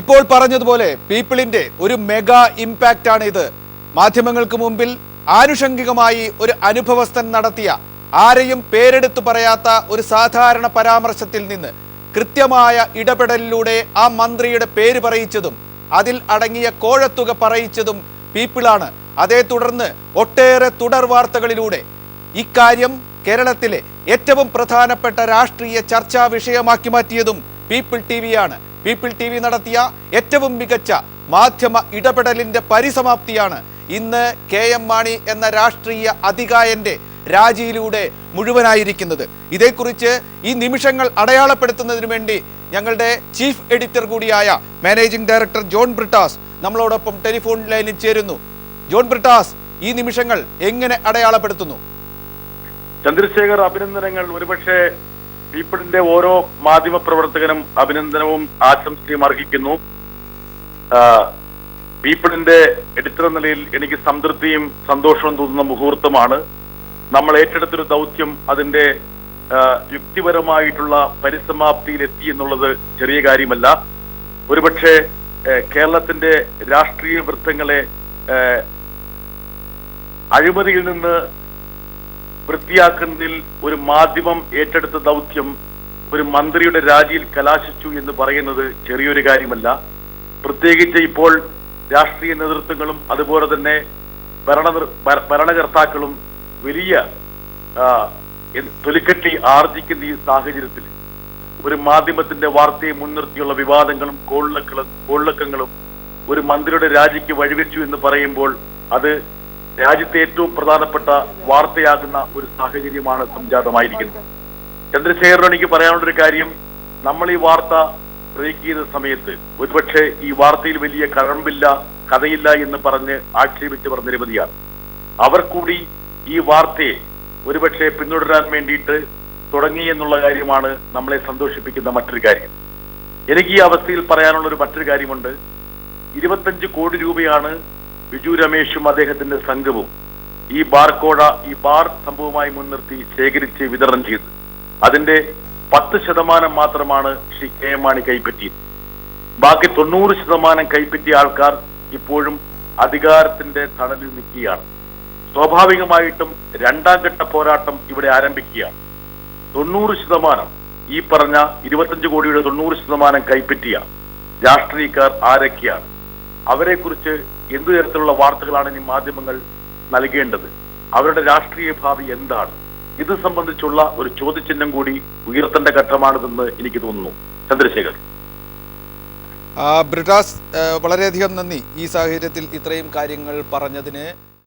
ഇപ്പോൾ പറഞ്ഞതുപോലെ പീപ്പിളിന്റെ ഒരു മെഗാ ഇമ്പാക്റ്റ് ആണ് ഇത്. മാധ്യമങ്ങൾക്ക് മുമ്പിൽ ആനുഷംഗികമായി ഒരു അനുഭവസ്ഥൻ നടത്തിയ, ആരെയും പേരെടുത്തു പറയാത്ത ഒരു സാധാരണ പരാമർശത്തിൽ നിന്ന് കൃത്യമായ ഇടപെടലിലൂടെ ആ മന്ത്രിയുടെ പേര് പറയിച്ചതും അതിൽ അടങ്ങിയ കോഴത്തുക പറയിച്ചതും പീപ്പിളാണ്. അതേ തുടർന്ന് ഒട്ടേറെ തുടർ വാർത്തകളിലൂടെ ഇക്കാര്യം കേരളത്തിലെ ഏറ്റവും പ്രധാനപ്പെട്ട രാഷ്ട്രീയ ചർച്ചാ വിഷയമാക്കി മാറ്റിയതും പീപ്പിൾ ടിവിയാണ്. പീപ്പിൾ ടി വി നടത്തിയ ഏറ്റവും മികച്ച മാധ്യമ ഇടപെടലിന്റെ പരിസമാപ്തിയാണ് ഇന്ന് KM മാണി എന്ന രാഷ്ട്രീയ അധികായന്റെ രാജിയിലൂടെ മുഴുവനായിരിക്കുന്നത്. ഇതേക്കുറിച്ച് ഈ നിമിഷങ്ങൾ അടയാളപ്പെടുത്തുന്നതിന് വേണ്ടി ഞങ്ങളുടെ ചീഫ് എഡിറ്റർ കൂടിയായ മാനേജിംഗ് ഡയറക്ടർ ജോൺ ബ്രിട്ടാസ് നമ്മളോടൊപ്പം ടെലിഫോൺ ലൈനിൽ ചേരുന്നു. ജോൺ ബ്രിട്ടാസ്, ഈ നിമിഷങ്ങൾ എങ്ങനെ അടയാളപ്പെടുത്തുന്നു? ചന്ദ്രശേഖർ, അഭിനന്ദനങ്ങൾ. ഒരുപക്ഷെ പീപ്പിളിന്റെ ഓരോ മാധ്യമ പ്രവർത്തകനും അഭിനന്ദനവും ആശംസയും അർഹിക്കുന്നു. പീപ്പിളിന്റെ എഡിറ്റർ എന്ന നിലയിൽ എനിക്ക് സംതൃപ്തിയും സന്തോഷവും തോന്നുന്ന മുഹൂർത്തമാണ്. നമ്മൾ ഏറ്റെടുത്തൊരു ദൗത്യം അതിന്റെ യുക്തിപരമായിട്ടുള്ള പരിസമാപ്തിയിൽ എത്തി എന്നുള്ളത് ചെറിയ കാര്യമല്ല. ഒരുപക്ഷെ കേരളത്തിന്റെ രാഷ്ട്രീയ വൃത്തങ്ങളെ അഴിമതിയിൽ നിന്ന് വൃത്തിയാക്കുന്നതിൽ ഒരു മാധ്യമം ഏറ്റെടുത്ത ദൗത്യം ഒരു മന്ത്രിയുടെ രാജിയിൽ കലാശിച്ചു എന്ന് പറയുന്നത് ചെറിയൊരു കാര്യമല്ല. പ്രത്യേകിച്ച് ഇപ്പോൾ രാഷ്ട്രീയ നേതൃത്വങ്ങളും അതുപോലെ തന്നെ ഭരണകർത്താക്കളും വലിയ തൊലിക്കെട്ടി ആർജിക്കുന്ന ഈ സാഹചര്യത്തിൽ ഒരു മാധ്യമത്തിന്റെ വാർത്തയെ മുൻനിർത്തിയുള്ള വിവാദങ്ങളും കോളിളക്കങ്ങളും ഒരു മന്ത്രിയുടെ രാജിക്ക് വഴിവെച്ചു എന്ന് പറയുമ്പോൾ അത് രാജ്യത്തെ ഏറ്റവും പ്രധാനപ്പെട്ട വാർത്തയാകുന്ന ഒരു സാഹചര്യമാണ് സംജാതമായിരിക്കുന്നത്. ചന്ദ്രശേഖരൻ, എനിക്ക് പറയാനുള്ളൊരു കാര്യം, നമ്മൾ ഈ വാർത്ത ബ്രേക്ക് ചെയ്ത സമയത്ത് ഒരുപക്ഷെ ഈ വാർത്തയിൽ വലിയ കഴമ്പില്ല, കഥയില്ല എന്ന് പറഞ്ഞ് ആക്ഷേപിച്ചവർ നിരവധിയാണ്. അവർ കൂടി ഈ വാർത്തയെ ഒരുപക്ഷെ പിന്തുടരാൻ വേണ്ടിയിട്ട് തുടങ്ങി എന്നുള്ള കാര്യമാണ് നമ്മളെ സന്തോഷിപ്പിക്കുന്ന മറ്റൊരു കാര്യം. എനിക്ക് ഈ അവസ്ഥയിൽ പറയാനുള്ളൊരു മറ്റൊരു കാര്യമുണ്ട്. 25 കോടി രൂപയാണ് ബിജു രമേശും അദ്ദേഹത്തിന്റെ സംഘവും ഈ ബാർ സംഭവവുമായി മുൻനിർത്തി ശേഖരിച്ച് വിതരണം ചെയ്തു. അതിന്റെ 10% മാത്രമാണ് ശ്രീ KM മാണി കൈപ്പറ്റിയത്. ബാക്കി 90% കൈപ്പറ്റിയ ആൾക്കാർ ഇപ്പോഴും അധികാരത്തിന്റെ തണലിൽ നിൽക്കുകയാണ്. സ്വാഭാവികമായിട്ടും രണ്ടാം ഘട്ട പോരാട്ടം ഇവിടെ ആരംഭിക്കുകയാണ്. 90%, ഈ പറഞ്ഞ 25 കോടിയുടെ 90% കൈപ്പറ്റിയ രാഷ്ട്രീയക്കാർ ആരൊക്കെയാണ്? അവരെ കുറിച്ച് എന്തു തരത്തിലുള്ള വാർത്തകളാണ് ഇനി മാധ്യമങ്ങൾ നൽകേണ്ടത്? അവരുടെ രാഷ്ട്രീയ ഭാവി എന്താണ്? ഇത് സംബന്ധിച്ചുള്ള ഒരു ചോദ്യചിഹ്നം കൂടി ഉയർത്തേണ്ട ഘട്ടമാണിതെന്ന് എനിക്ക് തോന്നുന്നു. ചന്ദ്രശേഖർ. ബ്രിട്ടാസ്, വളരെയധികം നന്ദി ഈ സാഹചര്യത്തിൽ ഇത്രയും കാര്യങ്ങൾ പറഞ്ഞതിന്.